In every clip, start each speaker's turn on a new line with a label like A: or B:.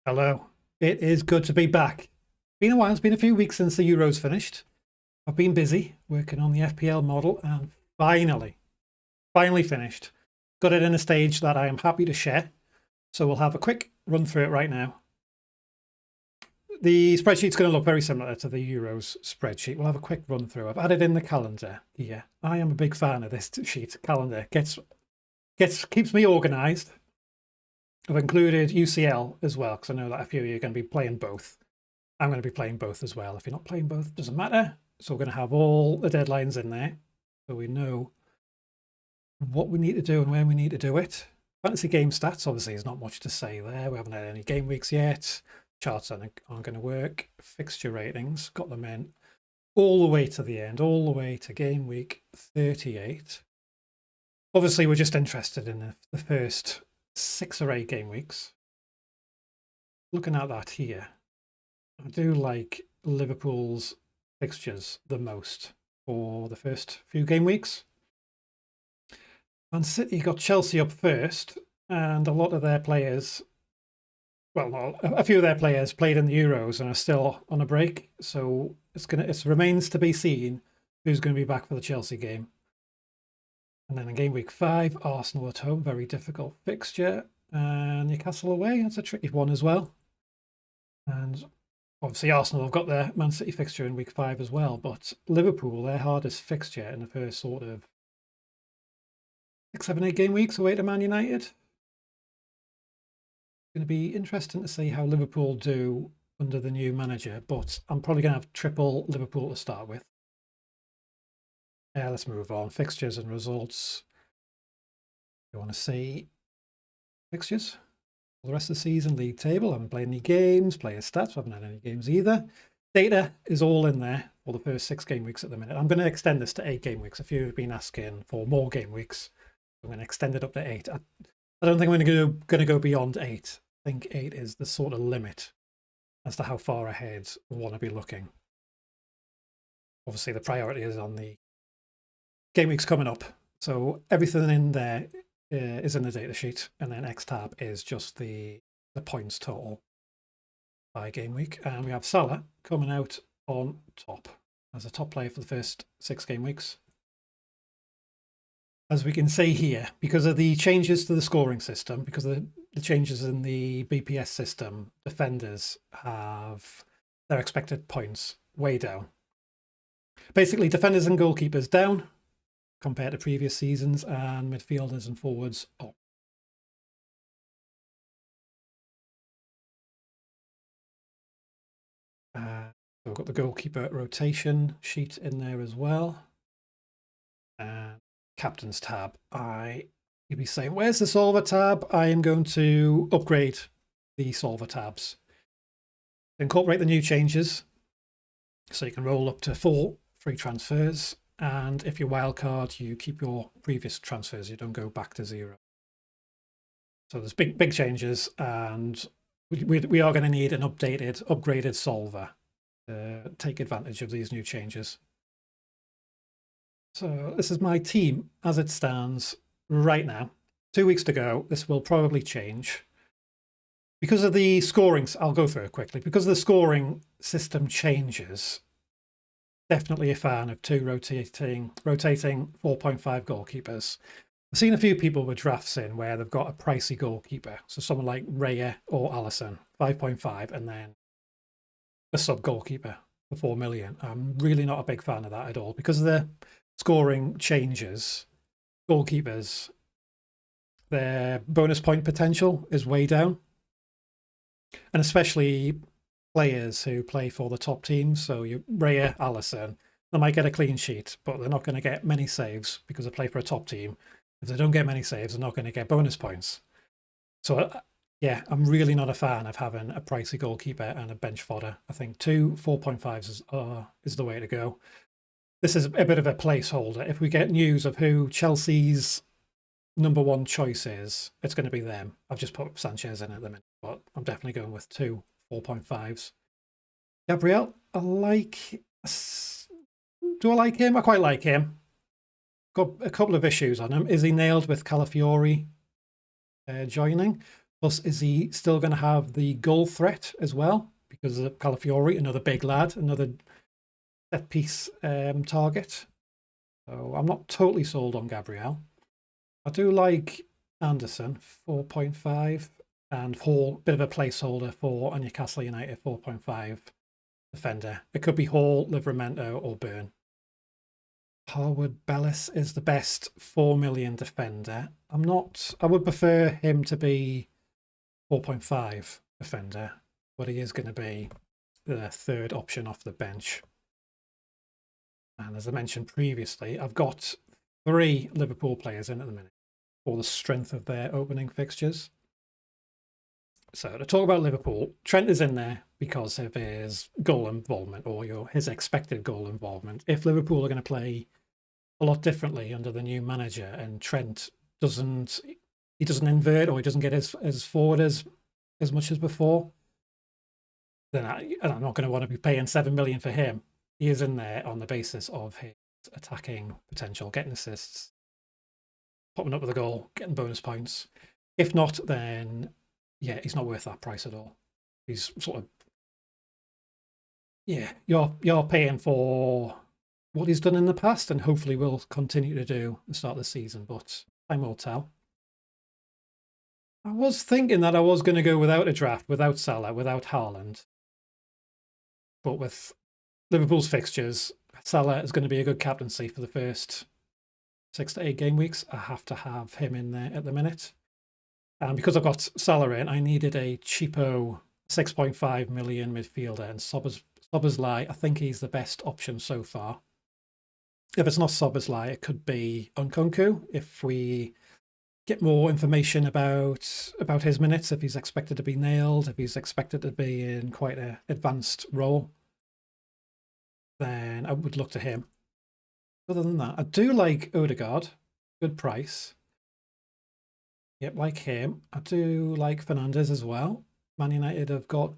A: Hello. It is good to be back. Been a while, it's been a few weeks since the Euros finished. I've been busy working on the FPL model and finally finished. Got it in a stage that I am happy to share. So we'll have a quick run through it right now. The spreadsheet's going to look very similar to the Euros spreadsheet. We'll have a quick run through. I've added in the calendar here. I am a big fan of this sheet. Calendar keeps me organised. I've included UCL as well, because I know that a few of you are going to be playing both. I'm going to be playing both as well. If you're not playing both, it doesn't matter. So we're going to have all the deadlines in there, so we know what we need to do and when we need to do it. Fantasy game stats, obviously, is not much to say there. We haven't had any game weeks yet. Charts aren't going to work. Fixture ratings, got them in all the way to the end, all the way to game week 38. Obviously, we're just interested in the first 6 or 8 game weeks. Looking at that here, I do like Liverpool's fixtures the most for the first few game weeks. Man City got Chelsea up first, and a lot of their players, well, a few of their players played in the Euros and are still on a break. So it remains to be seen who's going to be back for the Chelsea game. And then in game week 5, Arsenal at home, very difficult fixture, and Newcastle away, that's a tricky one as well. And obviously Arsenal have got their Man City fixture in week 5 as well, but Liverpool, their hardest fixture in the first sort of 6, 7, 8 game weeks away to Man United. It's going to be interesting to see how Liverpool do under the new manager, but I'm probably going to have triple Liverpool to start with. Yeah, let's move on. Fixtures and results. You want to see fixtures for the rest of the season, league table. I haven't played any games, player stats. I haven't had any games either. Data is all in there for the first 6 game weeks at the minute. I'm going to extend this to 8 game weeks. A few have been asking for more game weeks. I'm going to extend it up to 8. I don't think I'm going to go beyond 8. I think 8 is the sort of limit as to how far ahead we want to be looking. Obviously, the priority is on the game weeks coming up. So everything in there is in the data sheet, and then X tab is just the points total by game week. And we have Salah coming out on top as a top player for the first 6 game weeks. As we can see here, because of the changes to the scoring system, because of the changes in the BPS system, defenders have their expected points way down. Basically, defenders and goalkeepers down compared to previous seasons, and midfielders and forwards up. We've got the goalkeeper rotation sheet in there as well. And captain's tab, you'd be saying, where's the solver tab? I am going to upgrade the solver tabs. Incorporate the new changes, so you can roll up to 4 free transfers. And if you're wildcard, you keep your previous transfers. You don't go back to 0. So there's big changes, and we are going to need an upgraded solver to take advantage of these new changes. So this is my team as it stands right now. 2 weeks to go. This will probably change. Because of the scoring, I'll go through it quickly. Because the scoring system changes, definitely a fan of 2 rotating 4.5 goalkeepers. I've seen a few people with drafts in where they've got a pricey goalkeeper. So someone like Raya or Alisson, 5.5, and then a sub goalkeeper for 4 million. I'm really not a big fan of that at all, because of the scoring changes. Goalkeepers, their bonus point potential is way down, and especially players who play for the top teams. So you Raya, Alisson, they might get a clean sheet, but they're not going to get many saves because they play for a top team. If they don't get many saves, they're not going to get bonus points. So yeah, I'm really not a fan of having a pricey goalkeeper and a bench fodder. I think 2 4.5s is the way to go. This is a bit of a placeholder. If we get news of who Chelsea's number 1 choice is, it's going to be them. I've just put Sanchez in at the minute, but I'm definitely going with 2 4.5s. Gabriel, I like. Do I like him? I quite like him. Got a couple of issues on him. Is he nailed with Calafiori joining? Plus, is he still going to have the goal threat as well? Because of Calafiori, another big lad, another set piece target. So I'm not totally sold on Gabriel. I do like Anderson, 4.5, and Hall, bit of a placeholder for a Newcastle United 4.5 defender. It could be Hall, Livramento, or Burn. Harwood Bellis is the best 4 million defender. I would prefer him to be 4.5 defender, but he is going to be the third option off the bench. And as I mentioned previously, I've got 3 Liverpool players in at the minute for the strength of their opening fixtures. So to talk about Liverpool, Trent is in there because of his goal involvement, or his expected goal involvement. If Liverpool are going to play a lot differently under the new manager, and Trent doesn't invert, or he doesn't get as forward as much as before, then I'm not going to want to be paying 7 million for him. He is in there on the basis of his attacking potential, getting assists, popping up with a goal, getting bonus points. If not, then yeah, he's not worth that price at all. He's sort of, yeah, you're paying for what he's done in the past, and hopefully will continue to do at the start of the season, but time will tell. I was thinking that I was going to go without a draft, without Salah, without Haaland. But with Liverpool's fixtures, Salah is going to be a good captaincy for the first 6 to 8 game weeks. I have to have him in there at the minute. And because I've got Salah in, I needed a cheapo 6.5 million midfielder, and Szoboszlai, I think he's the best option so far. If it's not Szoboszlai, it could be Nkunku. If we get more information about his minutes, if he's expected to be nailed, if he's expected to be in quite an advanced role, then I would look to him. Other than that, I do like Odegaard, good price. Yep, like him. I do like Fernandes as well. Man United have got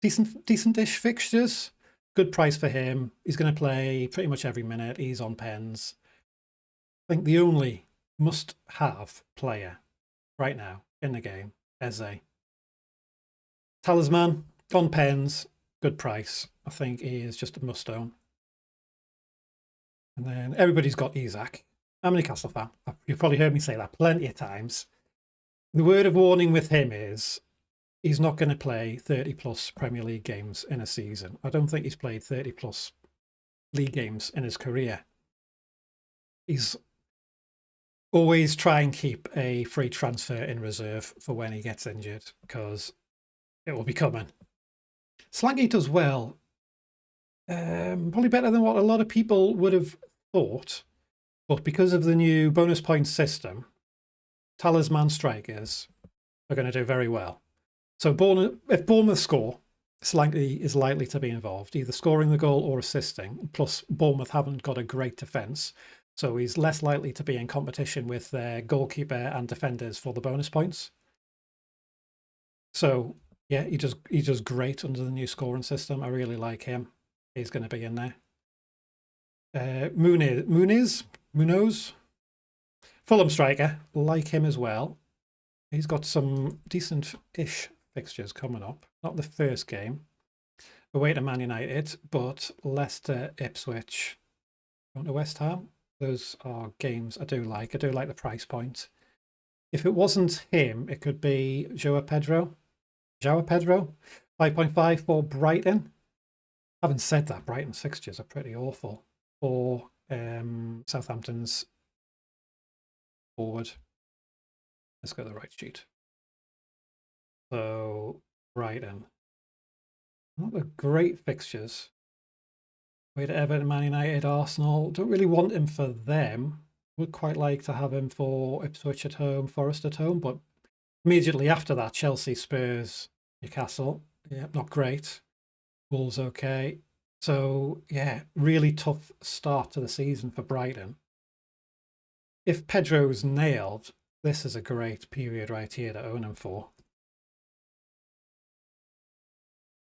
A: decent-ish fixtures. Good price for him. He's going to play pretty much every minute. He's on pens. I think the only must-have player right now in the game, Eze. Talisman, on pens, good price. I think he is just a must-own. And then everybody's got Isak. I'm a Newcastle fan. You've probably heard me say that plenty of times. The word of warning with him is he's not going to play 30 plus Premier League games in a season. I don't think he's played 30 plus league games in his career. He's always try and keep a free transfer in reserve for when he gets injured, because it will be coming. Slanky does well. Probably better than what a lot of people would have thought. But because of the new bonus points system, talisman strikers are going to do very well. So if Bournemouth score, Slanky is likely to be involved, either scoring the goal or assisting. Plus, Bournemouth haven't got a great defence, so he's less likely to be in competition with their goalkeeper and defenders for the bonus points. So yeah, he does great under the new scoring system. I really like him. He's going to be in there. Munoz, Fulham striker, like him as well. He's got some decent-ish fixtures coming up. Not the first game. Away to Man United, but Leicester, Ipswich, going to West Ham. Those are games I do like. I do like the price point. If it wasn't him, it could be João Pedro. 5.5 for Brighton. Having said that, Brighton's fixtures are pretty awful for Southampton's forward. Let's go to the right sheet. So Brighton, not the great fixtures. Way to Everton, Man United, Arsenal. Don't really want him for them. Would quite like to have him for Ipswich at home, Forest at home, but immediately after that, Chelsea, Spurs, Newcastle. Yeah, not great. Wolves okay. So yeah, really tough start to the season for Brighton. If Pedro's nailed, this is a great period right here to own him for.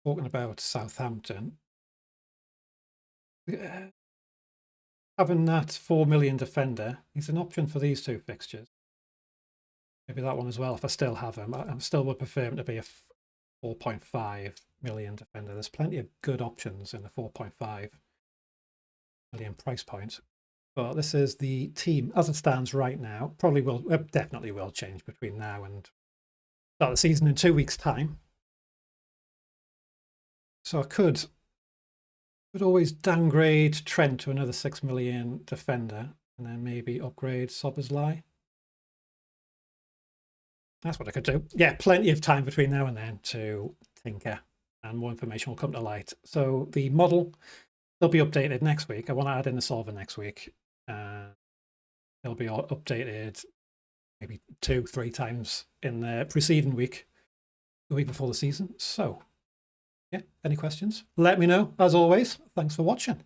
A: Talking about Southampton, having that 4 million defender, he's an option for these two fixtures. Maybe that one as well, if I still have him. I still would prefer him to be a 4.5 million defender. There's plenty of good options in the 4.5 million price point. But this is the team as it stands right now. Probably will, definitely will change between now and start the season in 2 weeks' time. So I could always downgrade Trent to another 6 million defender and then maybe upgrade Szoboszlai. That's what I could do. Yeah, plenty of time between now and then to tinker, and more information will come to light. So the model will be updated next week. I want to add in the solver next week. It'll be updated maybe 2-3 times in the preceding week, the week before the season. So, yeah, any questions? Let me know. As always, thanks for watching.